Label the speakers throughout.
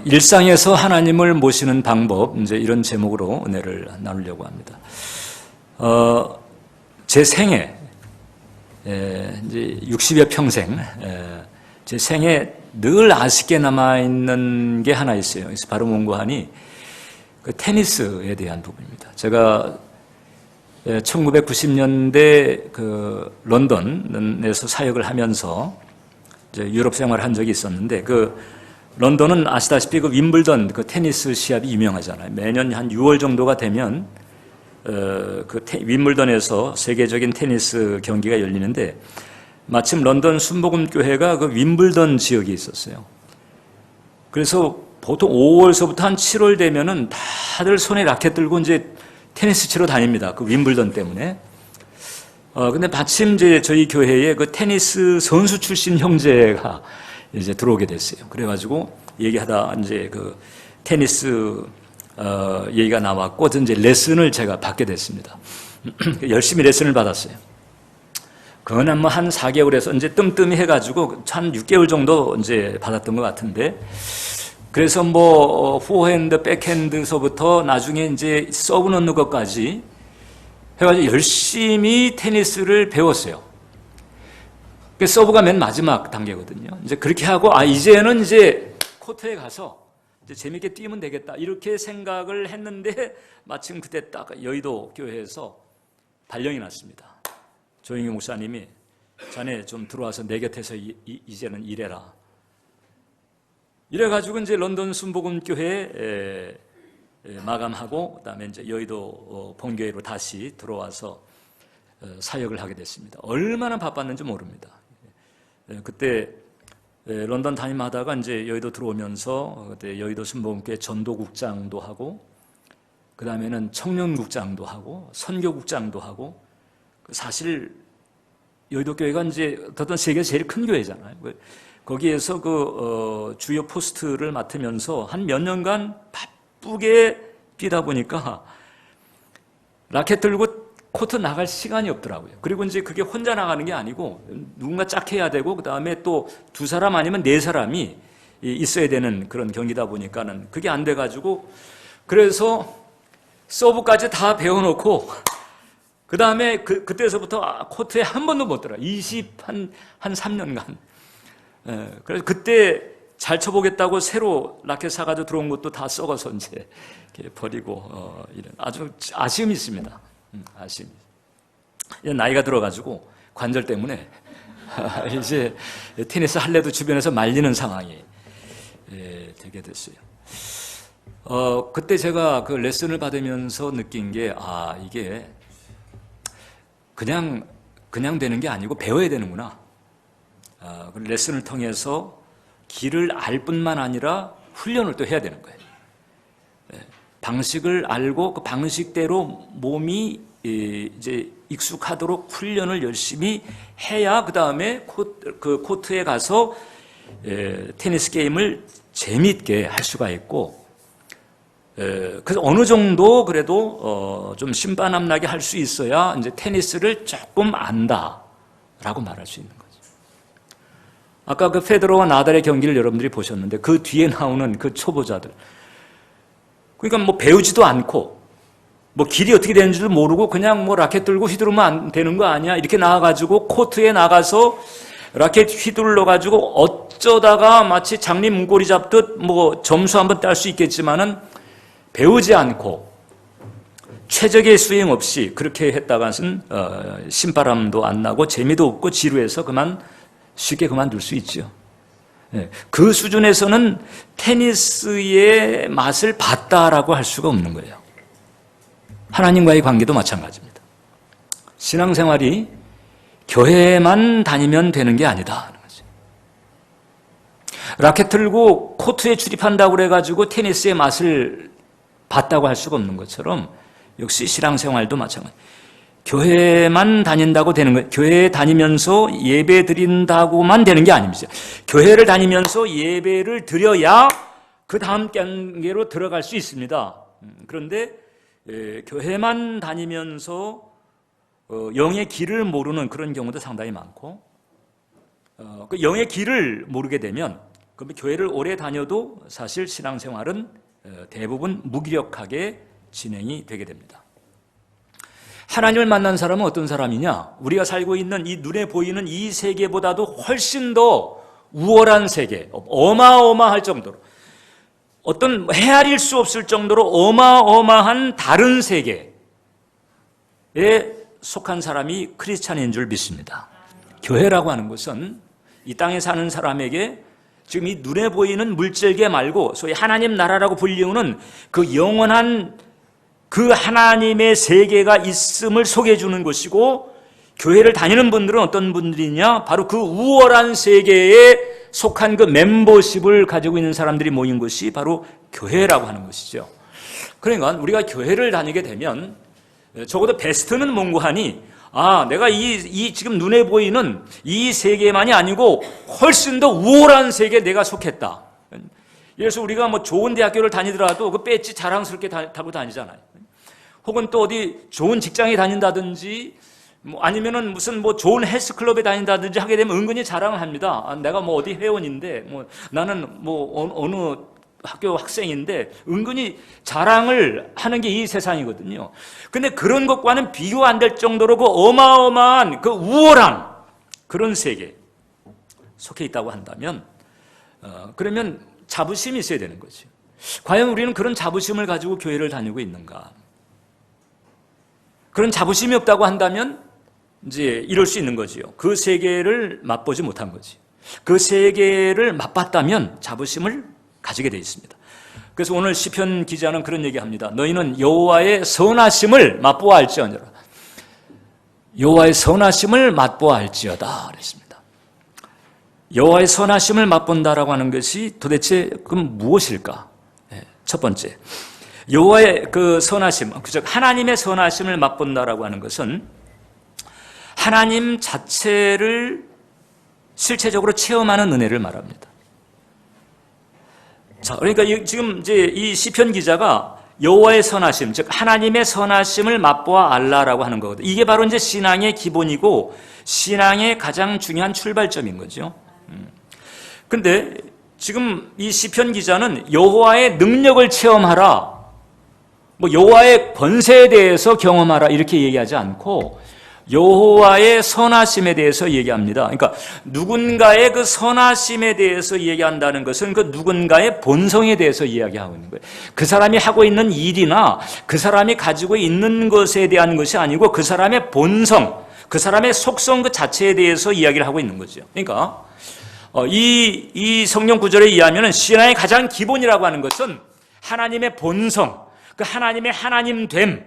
Speaker 1: 일상에서 하나님을 모시는 방법, 이제 이런 제목으로 은혜를 나누려고 합니다. 제 생애, 이제 60여 평생, 제 생에 늘 아쉽게 남아있는 게 하나 있어요. 그래서 바로 뭔고하니 그 테니스에 대한 부분입니다. 제가 1990년대 그 런던에서 사역을 하면서 이제 유럽 생활을 한 적이 있었는데, 그 런던은 아시다시피 그 윈블던 그 테니스 시합이 유명하잖아요. 매년 한 6월 정도가 되면 윈블던에서 세계적인 테니스 경기가 열리는데, 마침 런던 순복음교회가 그 윈블던 지역에 있었어요. 그래서 보통 5월서부터 한 7월 되면은 다들 손에 라켓 들고 이제 테니스 치러 다닙니다. 그 윈블던 때문에. 근데 마침 이제 저희 교회에 그 테니스 선수 출신 형제가 이제 들어오게 됐어요. 그래가지고 얘기하다 이제 그 테니스 얘기가 나왔고, 이제 레슨을 제가 받게 됐습니다. 열심히 레슨을 받았어요. 그거는 뭐 한 4개월에서 이제 뜸뜸이 해가지고 한 6개월 정도 이제 받았던 것 같은데, 그래서 뭐 포핸드, 백핸드서부터 나중에 이제 서브 넣는 것까지 해가지고 열심히 테니스를 배웠어요. 서브가 맨 마지막 단계거든요. 이제 그렇게 하고, 이제는 이제 코트에 가서 이제 재밌게 뛰면 되겠다, 이렇게 생각을 했는데, 마침 그때 딱 여의도 교회에서 발령이 났습니다. 조영희 목사님이 자네 좀 들어와서 내 곁에서 이제는 일해라. 이래가지고 이제 런던 순복음교회 마감하고, 그다음에 이제 여의도 본교회로 다시 들어와서 사역을 하게 됐습니다. 얼마나 바빴는지 모릅니다. 그때 런던 담임하다가 이제 여의도 들어오면서 그때 여의도 순복음교회 전도국장도 하고, 그 다음에는 청년국장도 하고, 선교국장도 하고. 사실 여의도 교회가 이제 어떤 세계에서 제일 큰 교회잖아요. 거기에서 그 주요 포스트를 맡으면서 한 몇 년간 바쁘게 뛰다 보니까 라켓 들고 코트 나갈 시간이 없더라고요. 그리고 이제 그게 혼자 나가는 게 아니고 누군가 짝해야 되고, 그 다음에 또 2사람 아니면 4사람이 있어야 되는 그런 경기다 보니까는 그게 안 돼가지고, 그래서 서브까지 다 배워놓고, 그 다음에 그때서부터 코트에 한 번도 못 들어요. 한 3년간. 그래서 그때 잘 쳐보겠다고 새로 라켓 사가지고 들어온 것도 다 썩어서 이제 버리고, 이런 아주 아쉬움이 있습니다. 아쉬움이. 나이가 들어가지고 관절 때문에 이제 테니스 할래도 주변에서 말리는 상황이 되게 됐어요. 그때 제가 그 레슨을 받으면서 느낀 게, 이게 그냥 되는 게 아니고 배워야 되는구나. 그 레슨을 통해서 길을 알 뿐만 아니라 훈련을 또 해야 되는 거예요. 방식을 알고 그 방식대로 몸이 이제 익숙하도록 훈련을 열심히 해야 그 다음에 그 코트에 가서 테니스 게임을 재미있게 할 수가 있고, 그래서 어느 정도 그래도 좀 신바람나게 할 수 있어야 이제 테니스를 조금 안다라고 말할 수 있는 거죠. 아까 그 페데러와 나달의 경기를 여러분들이 보셨는데, 그 뒤에 나오는 그 초보자들, 그러니까 뭐 배우지도 않고 뭐 길이 어떻게 되는지도 모르고 그냥 뭐 라켓 들고 휘두르면 안 되는 거 아니야, 이렇게 나와가지고 코트에 나가서 라켓 휘둘러가지고 어쩌다가 마치 장님 문고리 잡듯 뭐 점수 한번 딸 수 있겠지만은, 배우지 않고 최적의 스윙 없이 그렇게 했다가는 신바람도 안 나고 재미도 없고 지루해서 쉽게 그만둘 수 있죠. 그 수준에서는 테니스의 맛을 봤다라고 할 수가 없는 거예요. 하나님과의 관계도 마찬가지입니다. 신앙생활이 교회만 다니면 되는 게 아니다. 라켓 들고 코트에 출입한다고 그래가지고 테니스의 맛을 봤다고 할 수가 없는 것처럼, 역시 신앙생활도 마찬가지. 교회만 다닌다고 되는 거예요. 교회에 다니면서 예배 드린다고만 되는 게 아닙니다. 교회를 다니면서 예배를 드려야 그 다음 단계로 들어갈 수 있습니다. 그런데 교회만 다니면서 영의 길을 모르는 그런 경우도 상당히 많고, 그 영의 길을 모르게 되면 그럼 교회를 오래 다녀도 사실 신앙생활은 대부분 무기력하게 진행이 되게 됩니다. 하나님을 만난 사람은 어떤 사람이냐? 우리가 살고 있는 이 눈에 보이는 이 세계보다도 훨씬 더 우월한 세계, 어마어마할 정도로, 어떤 헤아릴 수 없을 정도로 어마어마한 다른 세계에 속한 사람이 크리스찬인 줄 믿습니다. 교회라고 하는 것은 이 땅에 사는 사람에게 지금 이 눈에 보이는 물질계 말고 소위 하나님 나라라고 불리우는 그 영원한 그 하나님의 세계가 있음을 소개해 주는 것이고, 교회를 다니는 분들은 어떤 분들이냐? 바로 그 우월한 세계에 속한 그 멤버십을 가지고 있는 사람들이 모인 것이 바로 교회라고 하는 것이죠. 그러니까 우리가 교회를 다니게 되면 적어도 베스트는 뭔고하니, 내가 이 지금 눈에 보이는 이 세계만이 아니고 훨씬 더 우월한 세계에 내가 속했다. 그래서 우리가 뭐 좋은 대학교를 다니더라도 그 배지 자랑스럽게 달고 다니잖아요. 혹은 또 어디 좋은 직장에 다닌다든지, 뭐 아니면은 무슨 뭐 좋은 헬스클럽에 다닌다든지 하게 되면 은근히 자랑을 합니다. 내가 뭐 어디 회원인데, 뭐 나는 뭐 어느 학교 학생인데, 은근히 자랑을 하는 게 이 세상이거든요. 근데 그런 것과는 비교 안 될 정도로 그 어마어마한 그 우월한 그런 세계에 속해 있다고 한다면, 그러면 자부심이 있어야 되는 거죠. 과연 우리는 그런 자부심을 가지고 교회를 다니고 있는가? 그런 자부심이 없다고 한다면 이제 이럴 수 있는 거지요. 그 세계를 맛보지 못한 거지. 그 세계를 맛봤다면 자부심을 가지게 돼 있습니다. 그래서 오늘 시편 기자는 그런 얘기합니다. 너희는 여호와의 선하심을 맛보아 알지어다. 여호와의 선하심을 맛보아 알지어다 그랬습니다. 여호와의 선하심을 맛본다라고 하는 것이 도대체 그럼 무엇일까? 첫 번째, 여호와의 그 선하심, 즉 하나님의 선하심을 맛본다라고 하는 것은 하나님 자체를 실체적으로 체험하는 은혜를 말합니다. 자, 그러니까 지금 이제 이 시편 기자가 여호와의 선하심, 즉 하나님의 선하심을 맛보아 알라라고 하는 거거든요. 이게 바로 이제 신앙의 기본이고 신앙의 가장 중요한 출발점인 거죠. 근데 지금 이 시편 기자는 여호와의 능력을 체험하라, 뭐 여호와의 권세에 대해서 경험하라 이렇게 얘기하지 않고 여호와의 선하심에 대해서 얘기합니다. 그러니까 누군가의 그 선하심에 대해서 얘기한다는 것은 그 누군가의 본성에 대해서 이야기하고 있는 거예요. 그 사람이 하고 있는 일이나 그 사람이 가지고 있는 것에 대한 것이 아니고 그 사람의 본성, 그 사람의 속성 그 자체에 대해서 이야기를 하고 있는 거죠. 그러니까 이 성경 구절에 의하면 신앙의 가장 기본이라고 하는 것은 하나님의 본성, 그 하나님의 하나님됨,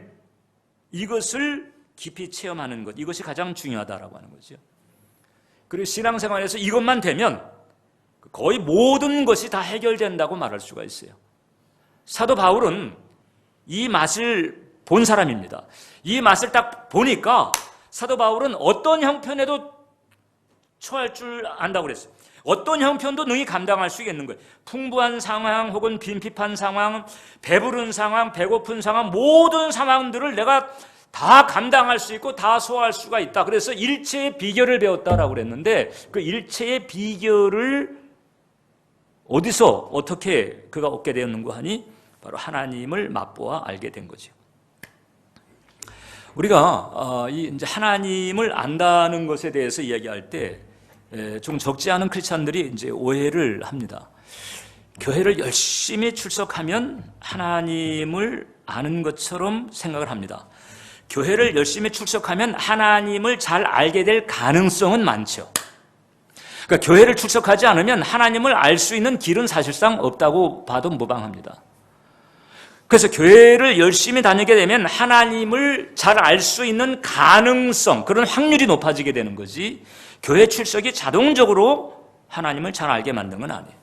Speaker 1: 이것을 깊이 체험하는 것, 이것이 가장 중요하다라고 하는 거죠. 그리고 신앙생활에서 이것만 되면 거의 모든 것이 다 해결된다고 말할 수가 있어요. 사도 바울은 이 맛을 본 사람입니다. 이 맛을 딱 보니까 사도 바울은 어떤 형편에도 처할 줄 안다고 그랬어요. 어떤 형편도 능히 감당할 수 있는 거예요. 풍부한 상황 혹은 빈핍한 상황, 배부른 상황, 배고픈 상황, 모든 상황들을 내가 다 감당할 수 있고 다 소화할 수가 있다. 그래서 일체의 비결을 배웠다라고 그랬는데 그 일체의 비결을 어디서 어떻게 그가 얻게 되었는가 하니 바로 하나님을 맛보아 알게 된 거죠. 우리가 이제 하나님을 안다는 것에 대해서 이야기할 때 좀 적지 않은 크리스찬들이 이제 오해를 합니다. 교회를 열심히 출석하면 하나님을 아는 것처럼 생각을 합니다. 교회를 열심히 출석하면 하나님을 잘 알게 될 가능성은 많죠. 그러니까 교회를 출석하지 않으면 하나님을 알 수 있는 길은 사실상 없다고 봐도 무방합니다. 그래서 교회를 열심히 다니게 되면 하나님을 잘 알 수 있는 가능성, 그런 확률이 높아지게 되는 거지, 교회 출석이 자동적으로 하나님을 잘 알게 만든 건 아니에요.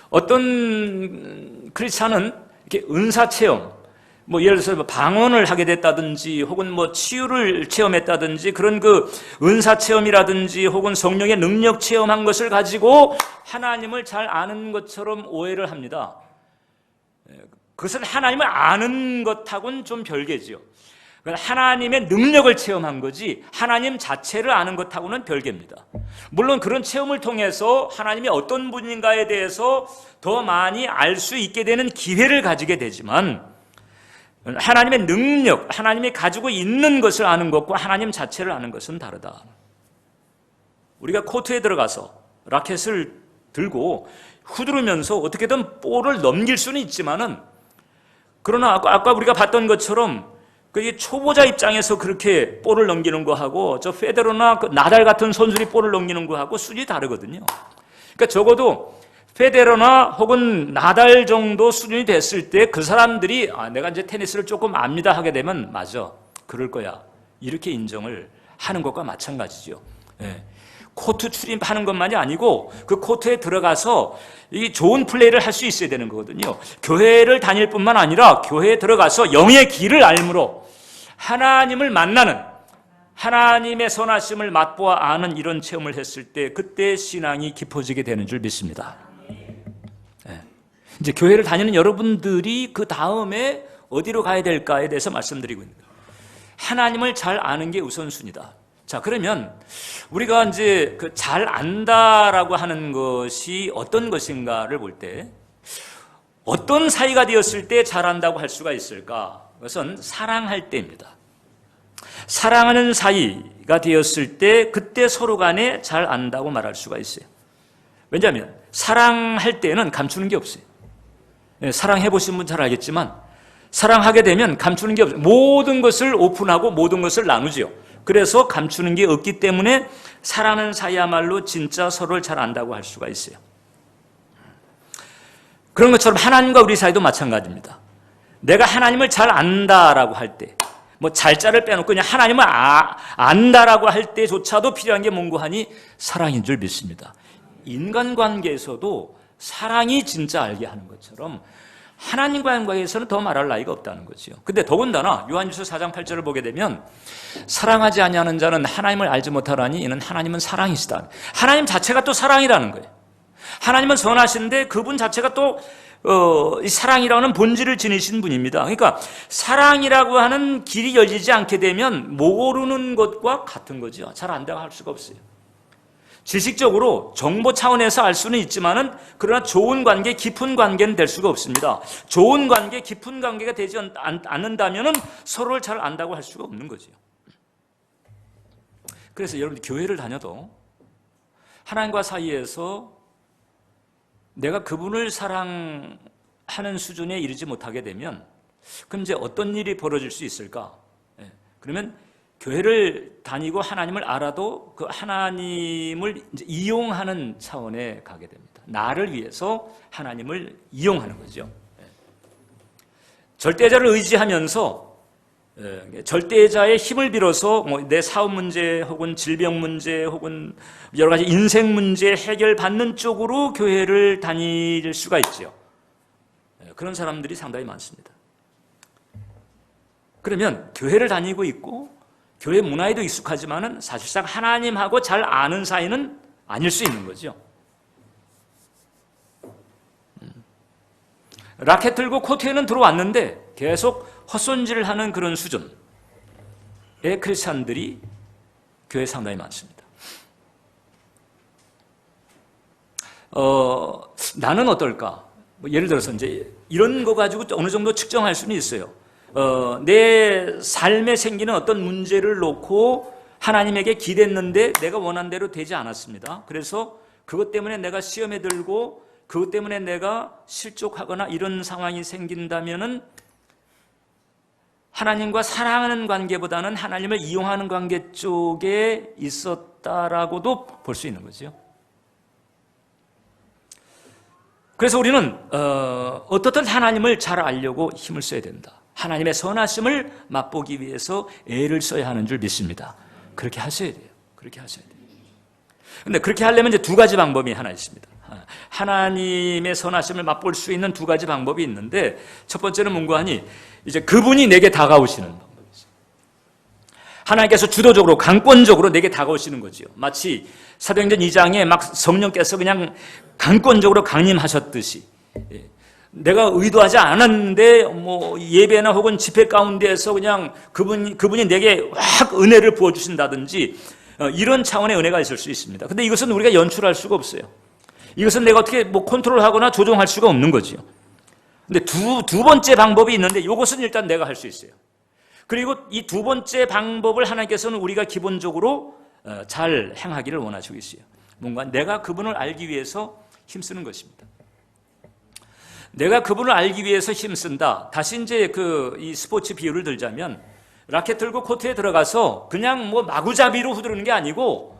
Speaker 1: 어떤 크리스찬은 이렇게 은사 체험, 뭐 예를 들어서 방언을 하게 됐다든지 혹은 뭐 치유를 체험했다든지 그런 그 은사 체험이라든지 혹은 성령의 능력 체험한 것을 가지고 하나님을 잘 아는 것처럼 오해를 합니다. 그것은 하나님을 아는 것하고는 좀 별개지요. 하나님의 능력을 체험한 거지 하나님 자체를 아는 것하고는 별개입니다. 물론 그런 체험을 통해서 하나님이 어떤 분인가에 대해서 더 많이 알 수 있게 되는 기회를 가지게 되지만 하나님의 능력, 하나님이 가지고 있는 것을 아는 것과 하나님 자체를 아는 것은 다르다. 우리가 코트에 들어가서 라켓을 들고 후두르면서 어떻게든 볼을 넘길 수는 있지만은, 그러나 아까 우리가 봤던 것처럼 그 초보자 입장에서 그렇게 볼을 넘기는 거하고 저 페데러나 그 나달 같은 선수들이 볼을 넘기는 거하고 수준이 다르거든요. 그러니까 적어도 페데러나 혹은 나달 정도 수준이 됐을 때 그 사람들이 내가 이제 테니스를 조금 압니다 하게 되면 맞아, 그럴 거야, 이렇게 인정을 하는 것과 마찬가지죠. 예. 코트 출입하는 것만이 아니고 그 코트에 들어가서 이 좋은 플레이를 할 수 있어야 되는 거거든요. 교회를 다닐 뿐만 아니라 교회에 들어가서 영의 길을 알므로 하나님을 만나는, 하나님의 선하심을 맛보아 아는 이런 체험을 했을 때 그때 신앙이 깊어지게 되는 줄 믿습니다. 네. 이제 교회를 다니는 여러분들이 그 다음에 어디로 가야 될까에 대해서 말씀드리고 있는 거예요. 하나님을 잘 아는 게 우선순위다. 자, 그러면 우리가 이제 그 잘 안다라고 하는 것이 어떤 것인가를 볼 때 어떤 사이가 되었을 때 잘 안다고 할 수가 있을까? 그것은 사랑할 때입니다. 사랑하는 사이가 되었을 때 그때 서로 간에 잘 안다고 말할 수가 있어요. 왜냐하면 사랑할 때는 감추는 게 없어요. 사랑해 보신 분 잘 알겠지만 사랑하게 되면 감추는 게 없어요. 모든 것을 오픈하고 모든 것을 나누죠. 그래서 감추는 게 없기 때문에 사랑하는 사이야말로 진짜 서로를 잘 안다고 할 수가 있어요. 그런 것처럼 하나님과 우리 사이도 마찬가지입니다. 내가 하나님을 잘 안다라고 할 때, 뭐 잘자를 빼놓고 그냥 하나님을 안다라고 할 때조차도 필요한 게 뭔고 하니 사랑인 줄 믿습니다. 인간관계에서도 사랑이 진짜 알게 하는 것처럼 하나님과의 관계에서는 더 말할 나위가 없다는 거죠. 근데 더군다나 요한일서 4장 8절을 보게 되면 사랑하지 아니하는 자는 하나님을 알지 못하라니 이는 하나님은 사랑이시다. 하나님 자체가 또 사랑이라는 거예요. 하나님은 선하신데 그분 자체가 또 이 사랑이라는 본질을 지니신 분입니다. 그러니까 사랑이라고 하는 길이 열리지 않게 되면 모르는 것과 같은 거죠. 잘 안다고 할 수가 없어요. 지식적으로 정보 차원에서 알 수는 있지만은 그러나 좋은 관계, 깊은 관계는 될 수가 없습니다. 좋은 관계, 깊은 관계가 되지 않는다면은 서로를 잘 안다고 할 수가 없는 거죠. 그래서 여러분들 교회를 다녀도 하나님과 사이에서 내가 그분을 사랑하는 수준에 이르지 못하게 되면 그럼 이제 어떤 일이 벌어질 수 있을까? 그러면 교회를 다니고 하나님을 알아도 그 하나님을 이제 이용하는 차원에 가게 됩니다. 나를 위해서 하나님을 이용하는 거죠. 절대자를 의지하면서 절대자의 힘을 빌어서 뭐 내 사업 문제 혹은 질병 문제 혹은 여러 가지 인생 문제 해결받는 쪽으로 교회를 다닐 수가 있죠. 그런 사람들이 상당히 많습니다. 그러면 교회를 다니고 있고 교회 문화에도 익숙하지만은 사실상 하나님하고 잘 아는 사이는 아닐 수 있는 거죠. 라켓 들고 코트에는 들어왔는데 계속 헛손질을 하는 그런 수준의 크리스찬들이 교회에 상당히 많습니다. 나는 어떨까? 뭐 예를 들어서 이제 이런 거 가지고 어느 정도 측정할 수는 있어요. 내 삶에 생기는 어떤 문제를 놓고 하나님에게 기댔는데 내가 원한 대로 되지 않았습니다. 그래서 그것 때문에 내가 시험에 들고 그것 때문에 내가 실족하거나 이런 상황이 생긴다면은 하나님과 사랑하는 관계보다는 하나님을 이용하는 관계 쪽에 있었다라고도 볼 수 있는 거죠. 그래서 우리는 어떻든 하나님을 잘 알려고 힘을 써야 된다. 하나님의 선하심을 맛보기 위해서 애를 써야 하는 줄 믿습니다. 그렇게 하셔야 돼요. 그렇게 하셔야 돼요. 근데 그렇게 하려면 이제 두 가지 방법이 하나 있습니다. 하나님의 선하심을 맛볼 수 있는 두 가지 방법이 있는데 첫 번째는 뭔가 하니 이제 그분이 내게 다가오시는 방법이죠. 하나님께서 주도적으로 강권적으로 내게 다가오시는 거죠. 마치 사도행전 2장에 막 성령께서 그냥 강권적으로 강림하셨듯이 내가 의도하지 않았는데 뭐 예배나 혹은 집회 가운데에서 그냥 그분이 내게 확 은혜를 부어주신다든지 이런 차원의 은혜가 있을 수 있습니다. 근데 이것은 우리가 연출할 수가 없어요. 이것은 내가 어떻게 뭐 컨트롤하거나 조종할 수가 없는 거지요. 근데 두 번째 방법이 있는데 이것은 일단 내가 할 수 있어요. 그리고 이 두 번째 방법을 하나님께서는 우리가 기본적으로 잘 행하기를 원하시고 있어요. 뭔가 내가 그분을 알기 위해서 힘쓰는 것입니다. 내가 그분을 알기 위해서 힘쓴다. 다시 이제 이 스포츠 비유를 들자면 라켓 들고 코트에 들어가서 그냥 뭐 마구잡이로 후두르는 게 아니고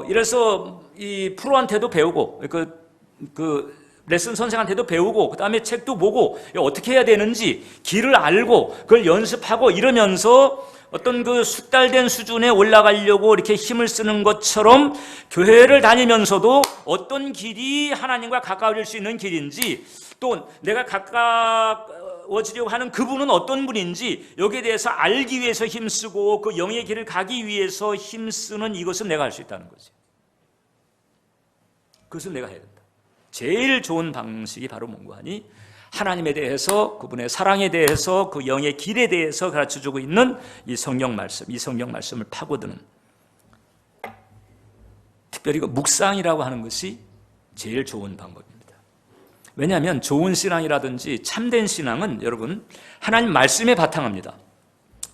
Speaker 1: 이래서 이 프로한테도 배우고 그 레슨 선생한테도 배우고 그다음에 책도 보고 어떻게 해야 되는지 길을 알고 그걸 연습하고 이러면서 어떤 그 숙달된 수준에 올라가려고 이렇게 힘을 쓰는 것처럼 교회를 다니면서도 어떤 길이 하나님과 가까워질 수 있는 길인지 또 내가 가까워지려고 하는 그분은 어떤 분인지 여기에 대해서 알기 위해서 힘쓰고 그 영의 길을 가기 위해서 힘쓰는 이것은 내가 할 수 있다는 거지. 그것은 내가 해야 된다. 제일 좋은 방식이 바로 뭔가 하니 하나님에 대해서 그분의 사랑에 대해서 그 영의 길에 대해서 가르쳐주고 있는 이 성경 말씀, 이 성경 말씀을 파고드는 특별히 그 묵상이라고 하는 것이 제일 좋은 방법입니다. 왜냐하면 좋은 신앙이라든지 참된 신앙은 여러분 하나님 말씀에 바탕합니다.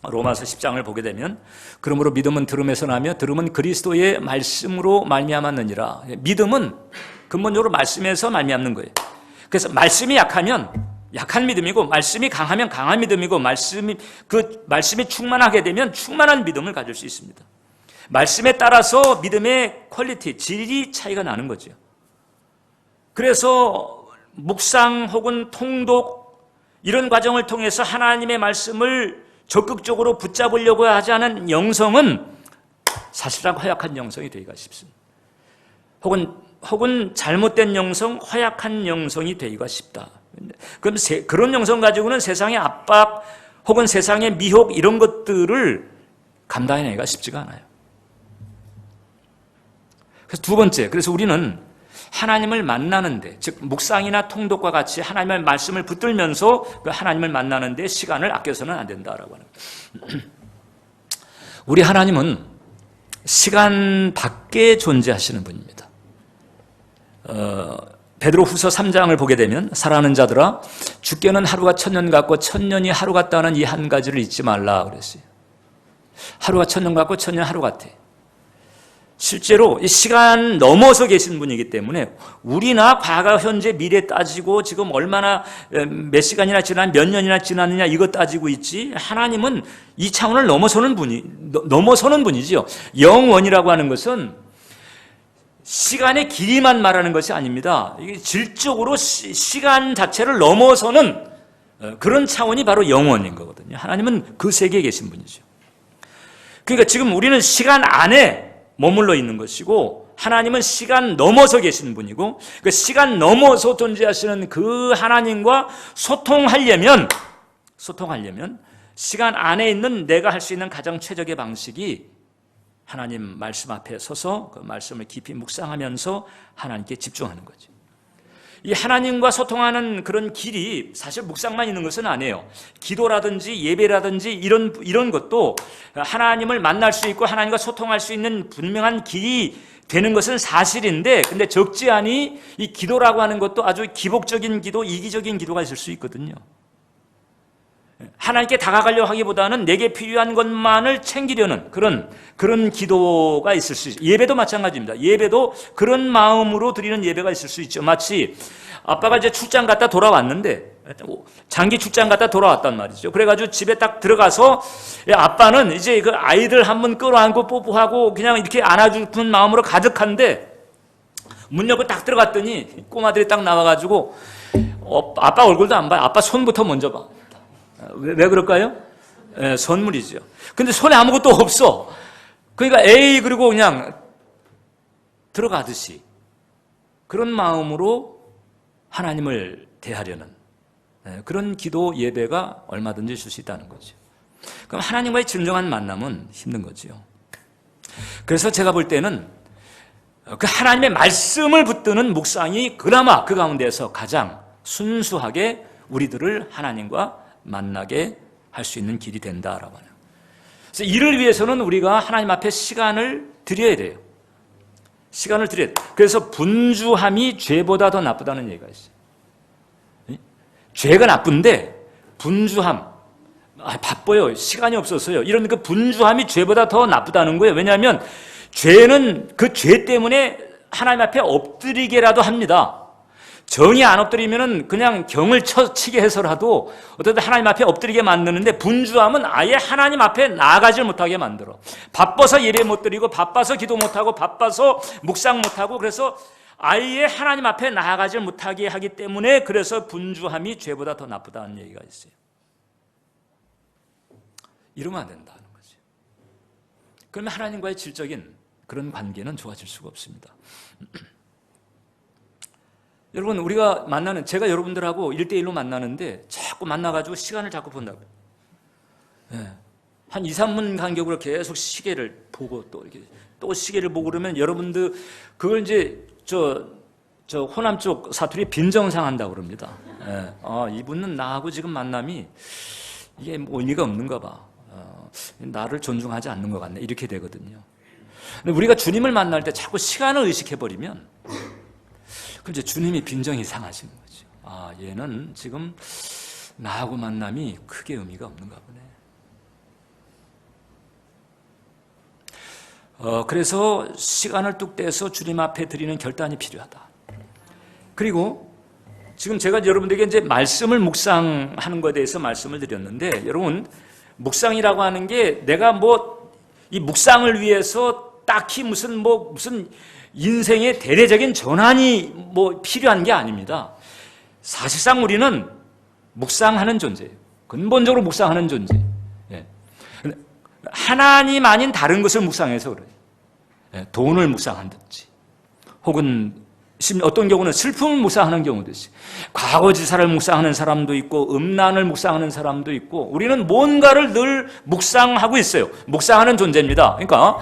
Speaker 1: 로마서 10장을 보게 되면 그러므로 믿음은 들음에서 나며 들음은 그리스도의 말씀으로 말미암았느니라. 믿음은 근본적으로 말씀에서 말미암는 거예요. 그래서 말씀이 약하면 약한 믿음이고 말씀이 강하면 강한 믿음이고 말씀이 충만하게 되면 충만한 믿음을 가질 수 있습니다. 말씀에 따라서 믿음의 퀄리티, 질이 차이가 나는 거죠. 그래서 묵상 혹은 통독 이런 과정을 통해서 하나님의 말씀을 적극적으로 붙잡으려고 하지 않은 영성은 사실상 허약한 영성이 되기가 쉽습니다. 혹은 잘못된 영성, 허약한 영성이 되기가 쉽다. 그럼 그런 영성 가지고는 세상의 압박 혹은 세상의 미혹 이런 것들을 감당해내기가 쉽지가 않아요. 그래서 두 번째, 그래서 우리는 하나님을 만나는데, 즉 묵상이나 통독과 같이 하나님의 말씀을 붙들면서 그 하나님을 만나는데 시간을 아껴서는 안 된다라고 하는 거예요. 우리 하나님은 시간 밖에 존재하시는 분입니다. 베드로후서 3장을 보게 되면 사랑하는 자들아 주께는 하루가 천년 같고 천년이 하루 같다는 이 한 가지를 잊지 말라 그랬어요. 하루가 천년 같고 천년 하루 같아. 실제로 이 시간 넘어서 계신 분이기 때문에 우리나 과거, 현재, 미래 따지고 지금 얼마나 몇 시간이나 지난 몇 년이나 지났느냐 이거 따지고 있지 하나님은 이 차원을 넘어서는 분이지요. 영원이라고 하는 것은 시간의 길이만 말하는 것이 아닙니다. 이게 질적으로 시간 자체를 넘어서는 그런 차원이 바로 영원인 거거든요. 하나님은 그 세계에 계신 분이죠. 그러니까 지금 우리는 시간 안에 머물러 있는 것이고 하나님은 시간 넘어서 계신 분이고 그 시간 넘어서 존재하시는 그 하나님과 소통하려면 시간 안에 있는 내가 할 수 있는 가장 최적의 방식이 하나님 말씀 앞에 서서 그 말씀을 깊이 묵상하면서 하나님께 집중하는 거죠. 이 하나님과 소통하는 그런 길이 사실 묵상만 있는 것은 아니에요. 기도라든지 예배라든지 이런 것도 하나님을 만날 수 있고 하나님과 소통할 수 있는 분명한 길이 되는 것은 사실인데 근데 적지 않이 이 기도라고 하는 것도 아주 기복적인 기도, 이기적인 기도가 있을 수 있거든요. 하나님께 다가가려고 하기보다는 내게 필요한 것만을 챙기려는 그런 기도가 있을 수 있어요. 예배도 마찬가지입니다. 예배도 그런 마음으로 드리는 예배가 있을 수 있죠. 마치 아빠가 이제 출장 갔다 돌아왔는데 장기 출장 갔다 돌아왔단 말이죠. 그래가지고 집에 딱 들어가서 아빠는 이제 그 아이들 한번 끌어안고 뽀뽀하고 그냥 이렇게 안아주는 마음으로 가득한데 문 열고 딱 들어갔더니 꼬마들이 딱 나와가지고 아빠 얼굴도 안 봐요. 아빠 손부터 먼저 봐. 왜 그럴까요? 선물이죠. 근데 손에 아무것도 없어. 그러니까 그리고 그냥 들어가듯이 그런 마음으로 하나님을 대하려는 그런 기도 예배가 얼마든지 줄 수 있다는 거죠. 그럼 하나님과의 진정한 만남은 힘든 거죠. 그래서 제가 볼 때는 그 하나님의 말씀을 붙드는 묵상이 그나마 그 가운데서 가장 순수하게 우리들을 하나님과 만나게 할 수 있는 길이 된다라고 하네요. 그래서 이를 위해서는 우리가 하나님 앞에 시간을 드려야 돼요. 시간을 드려야 돼요. 그래서 분주함이 죄보다 더 나쁘다는 얘기가 있어요. 죄가 나쁜데 분주함, 바빠요, 시간이 없어서요, 이런 그 분주함이 죄보다 더 나쁘다는 거예요. 왜냐하면 죄는 그 죄 때문에 하나님 앞에 엎드리게라도 합니다. 정이 안 엎드리면은 그냥 경을 치게 해서라도 어쨌든 하나님 앞에 엎드리게 만드는데, 분주함은 아예 하나님 앞에 나아가질 못하게 만들어. 바빠서 예배 못 드리고, 바빠서 기도 못하고, 바빠서 묵상 못하고, 그래서 아예 하나님 앞에 나아가질 못하게 하기 때문에, 그래서 분주함이 죄보다 더 나쁘다는 얘기가 있어요. 이러면 안 된다는 거죠. 그러면 하나님과의 질적인 그런 관계는 좋아질 수가 없습니다. 여러분, 우리가 만나는, 제가 여러분들하고 1대1로 만나는데 자꾸 만나가지고 시간을 자꾸 본다고요. 네. 한 2, 3분 간격으로 계속 시계를 보고 또 이렇게 또 시계를 보고 그러면 여러분들 그걸 이제 저 호남 쪽 사투리 빈정상한다고 그럽니다. 네. 이분은 나하고 지금 만남이 이게 뭐 의미가 없는가 봐. 나를 존중하지 않는 것 같네. 이렇게 되거든요. 근데 우리가 주님을 만날 때 자꾸 시간을 의식해버리면, 그럼 이제 주님이 빈정이 상하시는 거죠. 얘는 지금 나하고 만남이 크게 의미가 없는가 보네. 그래서 시간을 뚝 떼서 주님 앞에 드리는 결단이 필요하다. 그리고 지금 제가 여러분들에게 이제 말씀을 묵상하는 것에 대해서 말씀을 드렸는데, 여러분, 묵상이라고 하는 게 내가 뭐 이 묵상을 위해서 딱히 무슨 인생의 대대적인 전환이 뭐 필요한 게 아닙니다. 사실상 우리는 묵상하는 존재예요. 근본적으로 묵상하는 존재. 예. 하나님 아닌 다른 것을 묵상해서 그래요. 예. 돈을 묵상한다든지, 혹은 어떤 경우는 슬픔을 묵상하는 경우도 있어요. 과거지사를 묵상하는 사람도 있고, 음란을 묵상하는 사람도 있고, 우리는 뭔가를 늘 묵상하고 있어요. 묵상하는 존재입니다. 그러니까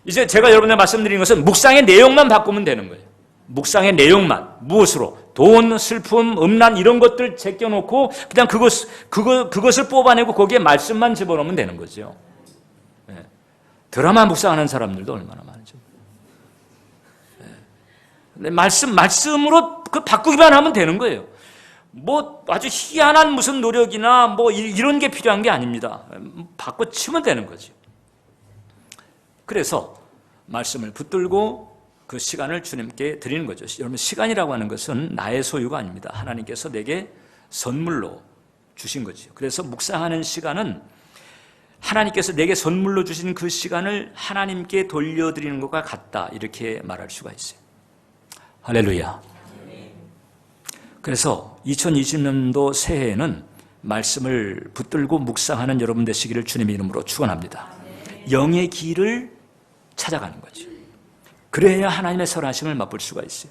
Speaker 1: 이제 제가 여러분에게 말씀드린 것은 묵상의 내용만 바꾸면 되는 거예요. 묵상의 내용만. 무엇으로? 돈, 슬픔, 음란 이런 것들 제껴놓고 그냥 그것을 뽑아내고 거기에 말씀만 집어넣으면 되는 거죠. 네. 드라마 묵상하는 사람들도 얼마나 많죠. 네. 말씀으로 그 바꾸기만 하면 되는 거예요. 뭐 아주 희한한 무슨 노력이나 뭐 이런 게 필요한 게 아닙니다. 바꿔치면 되는 거죠. 그래서 말씀을 붙들고 그 시간을 주님께 드리는 거죠. 여러분, 시간이라고 하는 것은 나의 소유가 아닙니다. 하나님께서 내게 선물로 주신 거죠. 그래서 묵상하는 시간은 하나님께서 내게 선물로 주신 그 시간을 하나님께 돌려드리는 것과 같다, 이렇게 말할 수가 있어요. 할렐루야. 그래서 2020년도 새해에는 말씀을 붙들고 묵상하는 여러분 되시기를 주님의 이름으로 축원합니다. 영의 길을 찾아가는 거죠. 그래야 하나님의 선하심을 맛볼 수가 있어요.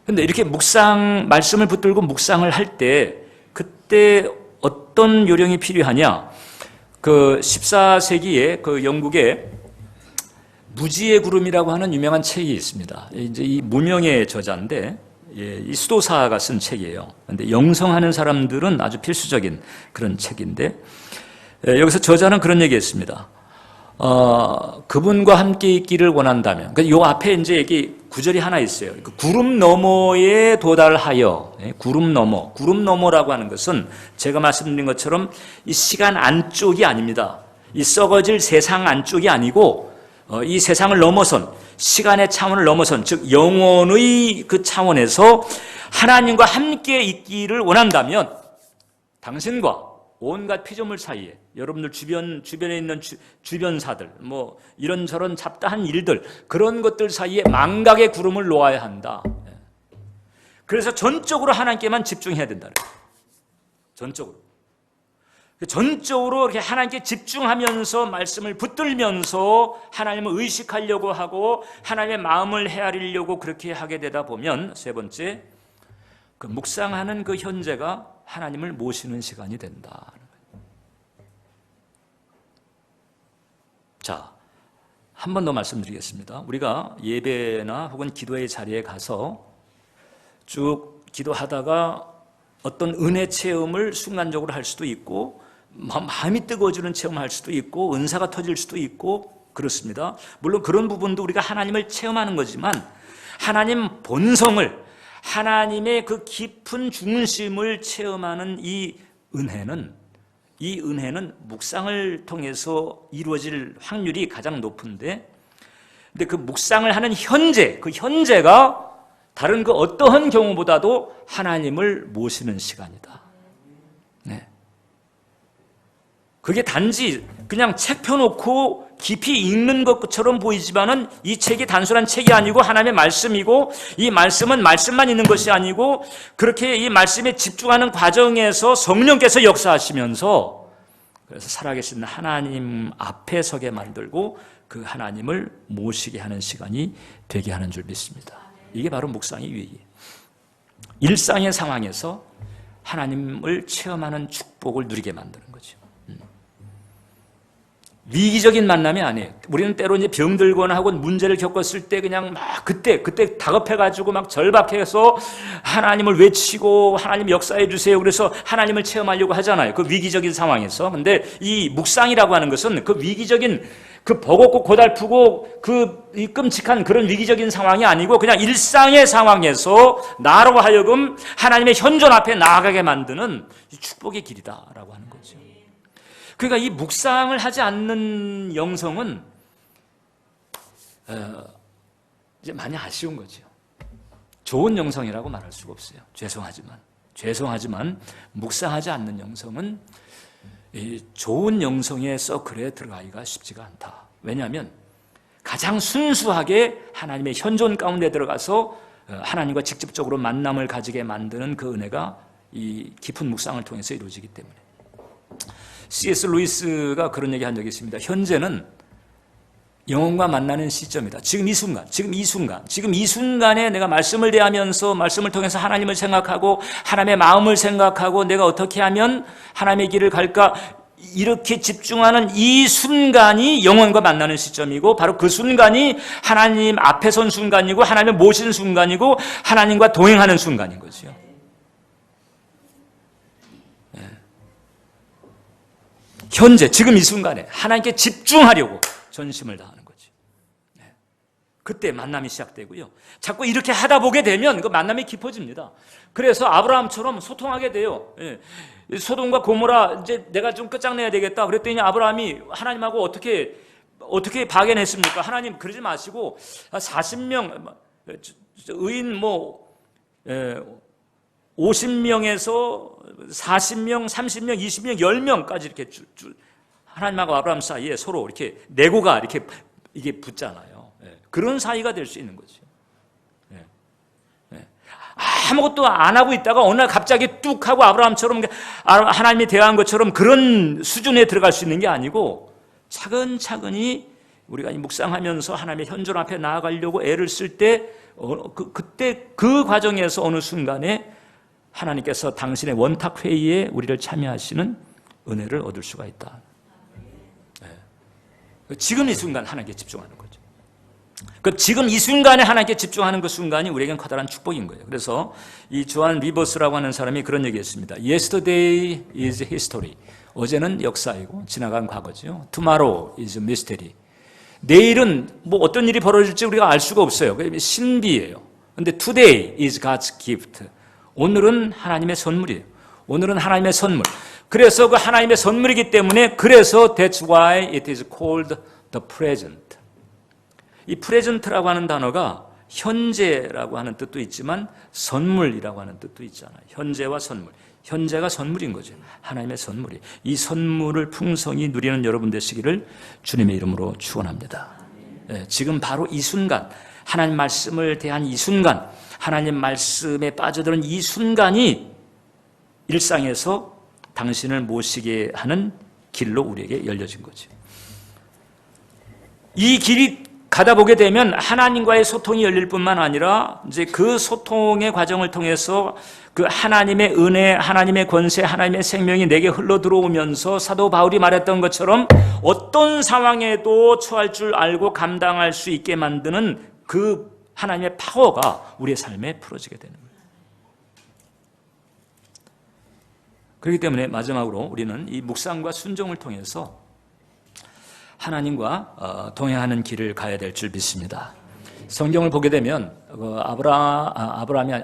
Speaker 1: 그런데 이렇게 말씀을 붙들고 묵상을 할 때, 그때 어떤 요령이 필요하냐? 그 14세기에 그 영국의 무지의 구름이라고 하는 유명한 책이 있습니다. 이제 이 무명의 저자인데, 이 수도사가 쓴 책이에요. 그런데 영성하는 사람들은 아주 필수적인 그런 책인데, 여기서 저자는 그런 얘기했습니다. 그분과 함께 있기를 원한다면, 그러니까 요 앞에 이제 여기 구절이 하나 있어요. 그 구름 너머에 도달하여, 구름 너머라고 하는 것은 제가 말씀드린 것처럼 이 시간 안쪽이 아닙니다. 이 썩어질 세상 안쪽이 아니고, 이 세상을 넘어선, 시간의 차원을 넘어선, 즉 영혼의 그 차원에서 하나님과 함께 있기를 원한다면, 당신과 온갖 피조물 사이에, 여러분들 주변에 있는 주변사들, 뭐 이런저런 잡다한 일들, 그런 것들 사이에 망각의 구름을 놓아야 한다. 그래서 전적으로 하나님께만 집중해야 된다. 전적으로 이렇게 하나님께 집중하면서 말씀을 붙들면서 하나님을 의식하려고 하고 하나님의 마음을 헤아리려고 그렇게 하게 되다 보면, 세 번째, 그 묵상하는 그 현재가 하나님을 모시는 시간이 된다. 자, 한 번 더 말씀드리겠습니다. 우리가 예배나 혹은 기도의 자리에 가서 쭉 기도하다가 어떤 은혜 체험을 순간적으로 할 수도 있고 마음이 뜨거워지는 체험을 할 수도 있고 은사가 터질 수도 있고 그렇습니다. 물론 그런 부분도 우리가 하나님을 체험하는 거지만 하나님 본성을 하나님의 그 깊은 중심을 체험하는 이 은혜는 묵상을 통해서 이루어질 확률이 가장 높은데 근데 그 묵상을 하는 그 현재가 다른 그 어떠한 경우보다도 하나님을 모시는 시간이다. 네. 그게 단지 그냥 책 펴놓고 깊이 읽는 것처럼 보이지만은 이 책이 단순한 책이 아니고 하나님의 말씀이고 이 말씀은 말씀만 있는 것이 아니고 그렇게 이 말씀에 집중하는 과정에서 성령께서 역사하시면서 그래서 살아계신 하나님 앞에 서게 만들고 그 하나님을 모시게 하는 시간이 되게 하는 줄 믿습니다. 이게 바로 묵상의 유익이에요. 일상의 상황에서 하나님을 체험하는 축복을 누리게 만드는 거죠. 위기적인 만남이 아니에요. 우리는 때로 이제 병들거나 하고 문제를 겪었을 때 그냥 막 그때 다급해가지고 막 절박해서 하나님을 외치고 하나님 역사해 주세요. 그래서 하나님을 체험하려고 하잖아요. 그 위기적인 상황에서. 근데 이 묵상이라고 하는 것은 그 위기적인 그 버겁고 고달프고 그 끔찍한 그런 위기적인 상황이 아니고 그냥 일상의 상황에서 나로 하여금 하나님의 현존 앞에 나아가게 만드는 축복의 길이다라고 하는 거죠. 그러니까 이 묵상을 하지 않는 영성은 이제 많이 아쉬운 거죠. 좋은 영성이라고 말할 수가 없어요. 죄송하지만 묵상하지 않는 영성은 이 좋은 영성의 서클에 들어가기가 쉽지가 않다. 왜냐하면 가장 순수하게 하나님의 현존 가운데 들어가서 하나님과 직접적으로 만남을 가지게 만드는 그 은혜가 이 깊은 묵상을 통해서 이루어지기 때문에 C.S. 루이스가 그런 얘기 한 적이 있습니다. 현재는 영혼과 만나는 시점이다. 지금 이 순간에 내가 말씀을 대하면서 말씀을 통해서 하나님을 생각하고 하나님의 마음을 생각하고 내가 어떻게 하면 하나님의 길을 갈까 이렇게 집중하는 이 순간이 영혼과 만나는 시점이고 바로 그 순간이 하나님 앞에 선 순간이고 하나님을 모신 순간이고 하나님과 동행하는 순간인 거죠. 현재 지금 이 순간에 하나님께 집중하려고 전심을 다하는 거지. 그때 만남이 시작되고요. 자꾸 이렇게 하다 보게 되면 그 만남이 깊어집니다. 그래서 아브라함처럼 소통하게 돼요. 소돔과 고모라 이제 내가 좀 끝장내야 되겠다. 그랬더니 아브라함이 하나님하고 어떻게 박연했습니까? 하나님 그러지 마시고 40명 의인 50명에서 40명, 30명, 20명, 10명까지 이렇게 하나님하고 아브라함 사이에 서로 이렇게 내고가 이렇게 이게 붙잖아요. 그런 사이가 될 수 있는 거죠. 아무것도 안 하고 있다가 어느 날 갑자기 뚝 하고 아브라함처럼 하나님이 대화한 것처럼 그런 수준에 들어갈 수 있는 게 아니고 차근차근히 우리가 묵상하면서 하나님의 현존 앞에 나아가려고 애를 쓸 때 그때 그 과정에서 어느 순간에 하나님께서 당신의 원탁 회의에 우리를 참여하시는 은혜를 얻을 수가 있다. 지금 이 순간 하나님께 집중하는 거죠. 지금 이 순간에 하나님께 집중하는 그 순간이 우리에겐 커다란 축복인 거예요. 그래서 이 조한 리버스라고 하는 사람이 그런 얘기했습니다. Yesterday is history. 어제는 역사이고 지나간 과거죠. Tomorrow is mystery. 내일은 뭐 어떤 일이 벌어질지 우리가 알 수가 없어요. 신비예요. 그런데 today is God's gift. 오늘은 하나님의 선물이에요. 오늘은 하나님의 선물. 그래서 그 하나님의 선물이기 때문에 그래서 that's why it is called the present. 이 present라고 하는 단어가 현재라고 하는 뜻도 있지만 선물이라고 하는 뜻도 있잖아요. 현재와 선물. 현재가 선물인 거죠. 하나님의 선물이. 이 선물을 풍성히 누리는 여러분 되시기를 주님의 이름으로 축원합니다. 지금 바로 이 순간 하나님 말씀을 대한 이 순간 하나님 말씀에 빠져드는 이 순간이 일상에서 당신을 모시게 하는 길로 우리에게 열려진 거죠. 이 길이 가다 보게 되면 하나님과의 소통이 열릴 뿐만 아니라 이제 그 소통의 과정을 통해서 그 하나님의 은혜, 하나님의 권세, 하나님의 생명이 내게 흘러 들어오면서 사도 바울이 말했던 것처럼 어떤 상황에도 처할 줄 알고 감당할 수 있게 만드는 그 하나님의 파워가 우리의 삶에 풀어지게 되는 거예요. 그렇기 때문에 마지막으로 우리는 이 묵상과 순종을 통해서 하나님과 동행하는 길을 가야 될 줄 믿습니다. 성경을 보게 되면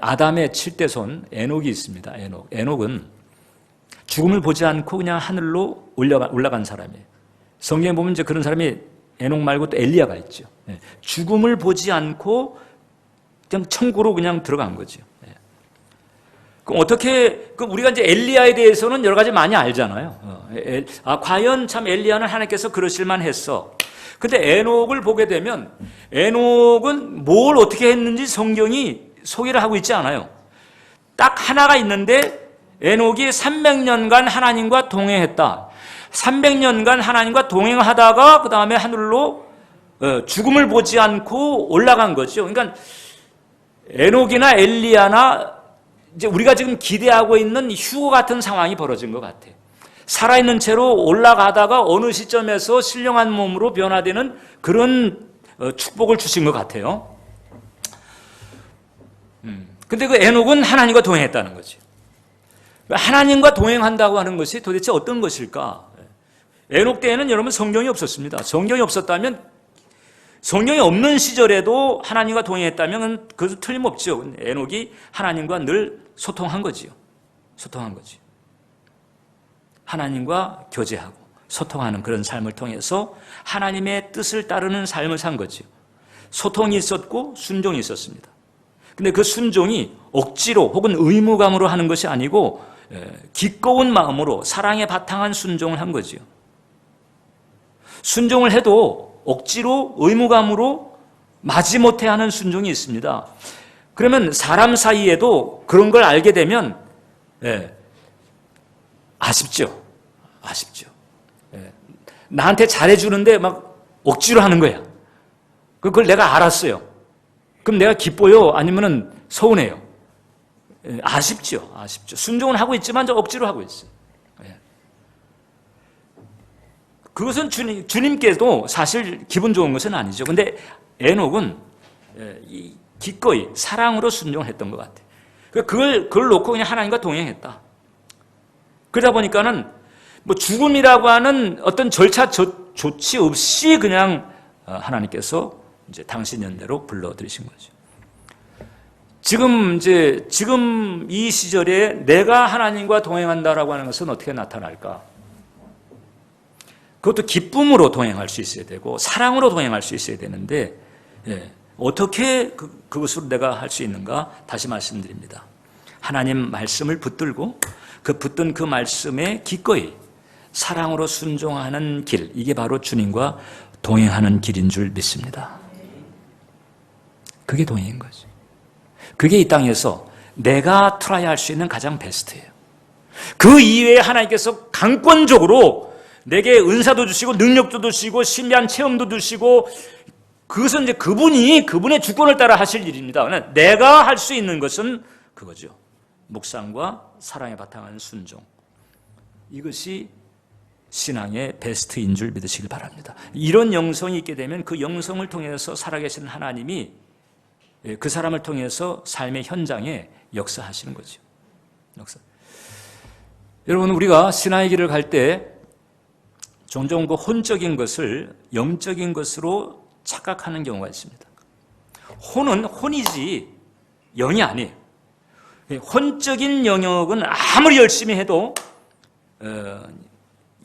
Speaker 1: 아담의 7대손 에녹이 있습니다. 에녹은 죽음을 보지 않고 그냥 하늘로 올라간 사람이에요. 성경에 보면 이제 그런 사람이 에녹 말고 또 엘리야가 있죠. 죽음을 보지 않고 그냥 천국으로 그냥 들어간 거죠. 그럼 어떻게, 우리가 이제 엘리야에 대해서는 여러 가지 많이 알잖아요. 과연 참 엘리야는 하나님께서 그러실만 했어. 근데 에녹을 보게 되면 에녹은 뭘 어떻게 했는지 성경이 소개를 하고 있지 않아요. 딱 하나가 있는데 에녹이 300년간 하나님과 동행했다. 300년간 하나님과 동행하다가 그 다음에 하늘로 죽음을 보지 않고 올라간 거죠. 그러니까 에녹이나 엘리야나 이제 우리가 지금 기대하고 있는 휴거 같은 상황이 벌어진 것 같아요. 살아있는 채로 올라가다가 어느 시점에서 신령한 몸으로 변화되는 그런 축복을 주신 것 같아요. 근데 그 에녹은 하나님과 동행했다는 거죠. 하나님과 동행한다고 하는 것이 도대체 어떤 것일까? 에녹 때에는 여러분 성경이 없었습니다. 성경이 없었다면, 성경이 없는 시절에도 하나님과 동행했다면 그것도 틀림없죠. 에녹이 하나님과 늘 소통한 거지요. 소통한 거지. 하나님과 교제하고 소통하는 그런 삶을 통해서 하나님의 뜻을 따르는 삶을 산 거지요. 소통이 있었고 순종이 있었습니다. 근데 그 순종이 억지로 혹은 의무감으로 하는 것이 아니고 기꺼운 마음으로 사랑에 바탕한 순종을 한 거지요. 순종을 해도 억지로 의무감으로 마지못해 하는 순종이 있습니다. 그러면 사람 사이에도 그런 걸 알게 되면 아쉽죠. 아쉽죠. 나한테 잘해주는데 막 억지로 하는 거야. 그걸 내가 알았어요. 그럼 내가 기뻐요? 아니면은 서운해요? 아쉽죠. 아쉽죠. 순종은 하고 있지만 억지로 하고 있어요. 그것은 주님께도 사실 기분 좋은 것은 아니죠. 근데 에녹은 기꺼이 사랑으로 순종을 했던 것 같아요. 그걸 놓고 그냥 하나님과 동행했다. 그러다 보니까는 뭐 죽음이라고 하는 어떤 절차 조치 없이 그냥 하나님께서 이제 당신 연대로 불러들이신 거죠. 지금 이 시절에 내가 하나님과 동행한다라고 하는 것은 어떻게 나타날까? 그것도 기쁨으로 동행할 수 있어야 되고 사랑으로 동행할 수 있어야 되는데 어떻게 그것으로 내가 할 수 있는가? 다시 말씀드립니다. 하나님 말씀을 붙들고 붙든 그 말씀에 기꺼이 사랑으로 순종하는 길, 이게 바로 주님과 동행하는 길인 줄 믿습니다. 그게 동행인 거죠. 그게 이 땅에서 내가 트라이할 수 있는 가장 베스트예요. 그 이외에 하나님께서 강권적으로 내게 은사도 주시고 능력도 주시고 신비한 체험도 주시고 그것은 이제 그분의 주권을 따라 하실 일입니다. 내가 할 수 있는 것은 그거죠. 묵상과 사랑에 바탕한 순종. 이것이 신앙의 베스트인 줄 믿으시길 바랍니다. 이런 영성이 있게 되면 그 영성을 통해서 살아계시는 하나님이 그 사람을 통해서 삶의 현장에 역사하시는 거죠. 여러분, 우리가 신앙의 길을 갈 때 종종 그 혼적인 것을 영적인 것으로 착각하는 경우가 있습니다. 혼은 혼이지 영이 아니에요. 혼적인 영역은 아무리 열심히 해도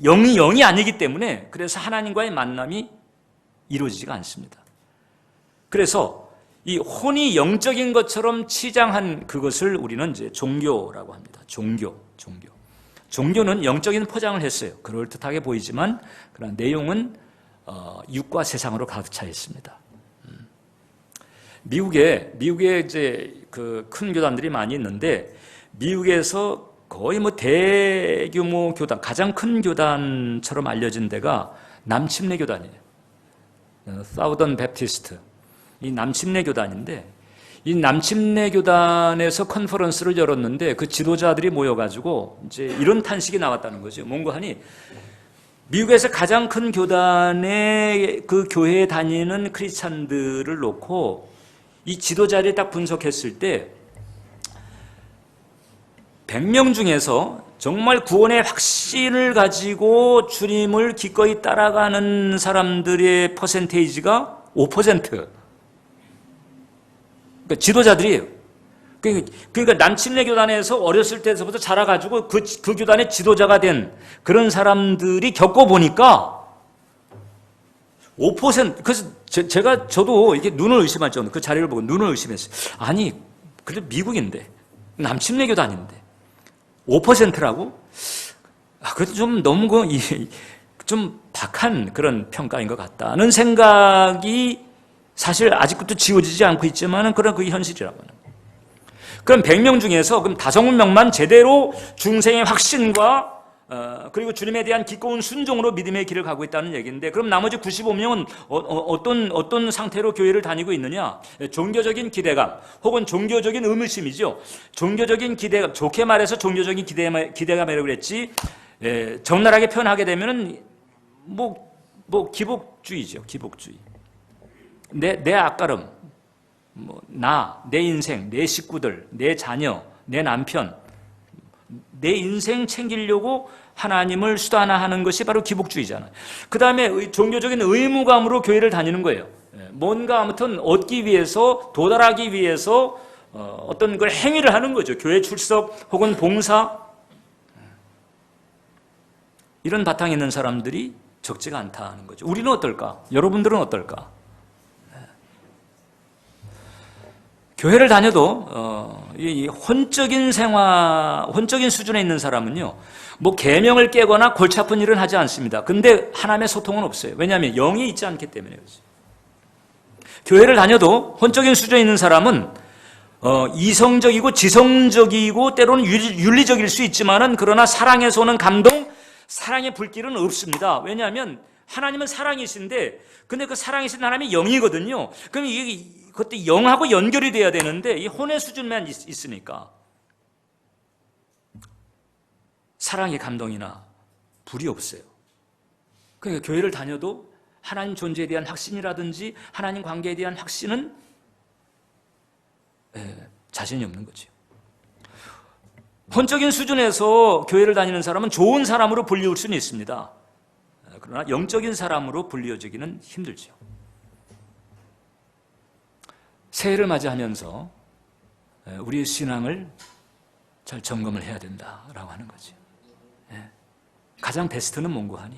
Speaker 1: 영이 아니기 때문에 그래서 하나님과의 만남이 이루어지지가 않습니다. 그래서 이 혼이 영적인 것처럼 치장한 그것을 우리는 이제 종교라고 합니다. 종교는 영적인 포장을 했어요. 그럴듯하게 보이지만 그러나 내용은 육과 세상으로 가득 차 있습니다. 미국에 이제 그 큰 교단들이 많이 있는데 미국에서 거의 뭐 대규모 교단, 가장 큰 교단처럼 알려진 데가 남침내 교단이에요. 사우던 베프티스트. 이 남침내 교단인데 이 남침내 교단에서 컨퍼런스를 열었는데 그 지도자들이 모여가지고 이제 이런 탄식이 나왔다는 거죠. 뭔가 하니 미국에서 가장 큰 교단의 그 교회에 다니는 크리스찬들을 놓고 이 지도자를 딱 분석했을 때 100명 중에서 정말 구원의 확신을 가지고 주님을 기꺼이 따라가는 사람들의 퍼센테이지가 5%. 그러니까 지도자들이에요. 그러니까 남침내 교단에서 어렸을 때서부터 자라가지고 그 교단의 지도자가 된 그런 사람들이 겪어보니까 5%, 그래서 저도 이게 눈을 의심할 정도, 그 자료를 보고 눈을 의심했어요. 아니, 그래도 미국인데, 남침내 교단인데, 5%라고? 그래도 좀 너무 좀 박한 그런 평가인 것 같다는 생각이 사실 아직도 지워지지 않고 있지만 그런 그게 현실이라고 하는 거예요. 그럼 100명 중에서 그럼 5명만 제대로 중생의 확신과 그리고 주님에 대한 기꺼운 순종으로 믿음의 길을 가고 있다는 얘기인데, 그럼 나머지 95명은 어떤 상태로 교회를 다니고 있느냐? 종교적인 기대감 혹은 종교적인 의무심이죠. 종교적인 기대감, 좋게 말해서 종교적인 기대감이라고 그랬지, 적나라하게 표현하게 되면은 기복주의죠. 기복주의. 내 앞가름, 내 인생, 내 식구들, 내 자녀, 내 남편, 내 인생 챙기려고 하나님을 수단화하는 것이 바로 기복주의잖아요. 그 다음에 종교적인 의무감으로 교회를 다니는 거예요. 뭔가 아무튼 얻기 위해서, 도달하기 위해서 어떤 걸 행위를 하는 거죠. 교회 출석 혹은 봉사. 이런 바탕에 있는 사람들이 적지가 않다는 거죠. 우리는 어떨까? 여러분들은 어떨까? 교회를 다녀도 이 혼적인 수준에 있는 사람은요, 계명을 깨거나 골치 아픈 일은 하지 않습니다. 근데 하나님의 소통은 없어요. 왜냐하면 영이 있지 않기 때문에 그렇죠. 교회를 다녀도 혼적인 수준에 있는 사람은 이성적이고 지성적이고 때로는 윤리적일 수 있지만은, 그러나 사랑에서 오는 감동, 사랑의 불길은 없습니다. 왜냐하면 하나님은 사랑이신데, 근데 그 사랑이신 하나님이 영이거든요. 그럼 그것도 영하고 연결이 돼야 되는데 이 혼의 수준만 있으니까 사랑의 감동이나 불이 없어요. 그러니까 교회를 다녀도 하나님 존재에 대한 확신이라든지 하나님 관계에 대한 확신은 자신이 없는 거죠. 혼적인 수준에서 교회를 다니는 사람은 좋은 사람으로 불리울 수는 있습니다. 그러나 영적인 사람으로 불리워지기는 힘들죠. 새해를 맞이하면서 우리의 신앙을 잘 점검을 해야 된다라고 하는 거죠. 가장 베스트는 뭔고 하니?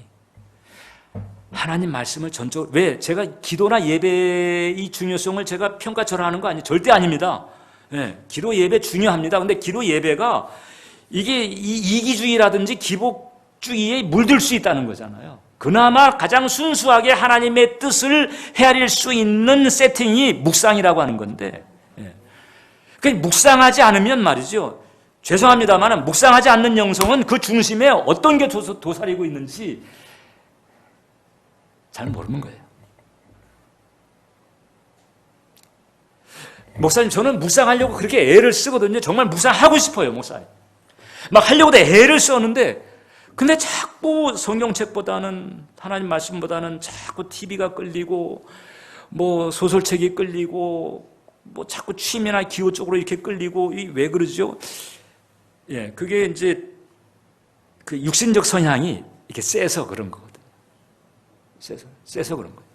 Speaker 1: 하나님 말씀을 전적으로, 왜? 제가 기도나 예배의 중요성을 제가 평가절하하는 거 아니에요. 절대 아닙니다. 기도 예배 중요합니다. 근데 기도 예배가 이게 이기주의라든지 기복주의에 물들 수 있다는 거잖아요. 그나마 가장 순수하게 하나님의 뜻을 헤아릴 수 있는 세팅이 묵상이라고 하는 건데, 묵상하지 않으면 말이죠. 죄송합니다만 묵상하지 않는 영성은 그 중심에 어떤 게 도사리고 있는지 잘 모르는 거예요. 목사님, 저는 묵상하려고 그렇게 애를 쓰거든요. 정말 묵상하고 싶어요, 목사님. 막 하려고도 애를 썼는데, 근데 자꾸 성경책보다는, 하나님 말씀보다는 자꾸 TV가 끌리고, 소설책이 끌리고, 자꾸 취미나 기호 쪽으로 이렇게 끌리고, 왜 그러죠? 그게 이제 그 육신적 성향이 이렇게 세서 그런 거거든요. 세서 그런 거예요.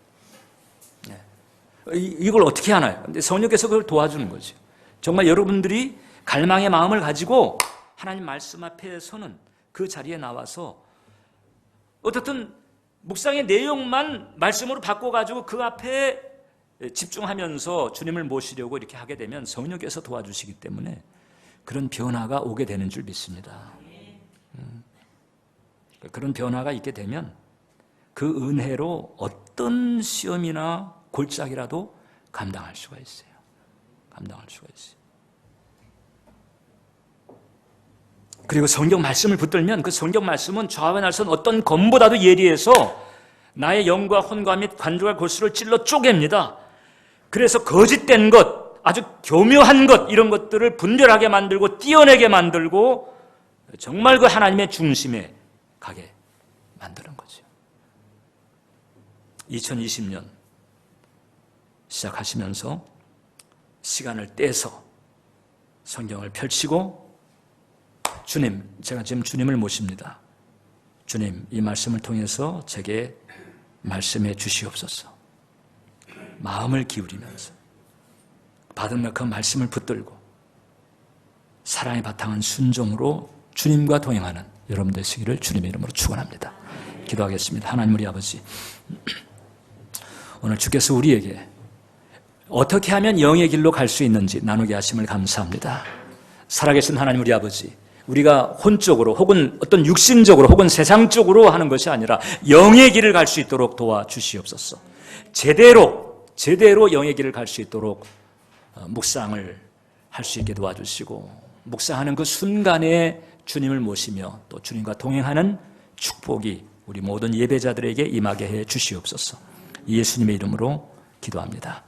Speaker 1: 이걸 어떻게 하나요? 근데 성령께서 그걸 도와주는 거죠. 정말 여러분들이 갈망의 마음을 가지고 하나님 말씀 앞에 서는 그 자리에 나와서 어떻든 묵상의 내용만 말씀으로 바꿔가지고 그 앞에 집중하면서 주님을 모시려고 이렇게 하게 되면 성령께서 도와주시기 때문에 그런 변화가 오게 되는 줄 믿습니다. 그런 변화가 있게 되면 그 은혜로 어떤 시험이나 골짜기라도 감당할 수가 있어요. 감당할 수가 있어요. 그리고 성경 말씀을 붙들면 그 성경 말씀은 좌와 날선 어떤 검보다도 예리해서 나의 영과 혼과 및 관절과 골수를 찔러 쪼갭니다. 그래서 거짓된 것, 아주 교묘한 것, 이런 것들을 분별하게 만들고 띄어내게 만들고 정말 그 하나님의 중심에 가게 만드는 거죠. 2020년 시작하시면서 시간을 떼서 성경을 펼치고 주님, 제가 지금 주님을 모십니다. 주님, 이 말씀을 통해서 제게 말씀해 주시옵소서. 마음을 기울이면서 받은 그 말씀을 붙들고 사랑의 바탕은 순종으로 주님과 동행하는 여러분 되시기를 주님의 이름으로 축원합니다. 기도하겠습니다. 하나님 우리 아버지, 오늘 주께서 우리에게 어떻게 하면 영의 길로 갈 수 있는지 나누게 하심을 감사합니다. 살아계신 하나님 우리 아버지, 우리가 혼적으로 혹은 어떤 육신적으로 혹은 세상적으로 하는 것이 아니라 영의 길을 갈 수 있도록 도와주시옵소서. 제대로 영의 길을 갈 수 있도록 묵상을 할 수 있게 도와주시고, 묵상하는 그 순간에 주님을 모시며 또 주님과 동행하는 축복이 우리 모든 예배자들에게 임하게 해 주시옵소서. 예수님의 이름으로 기도합니다.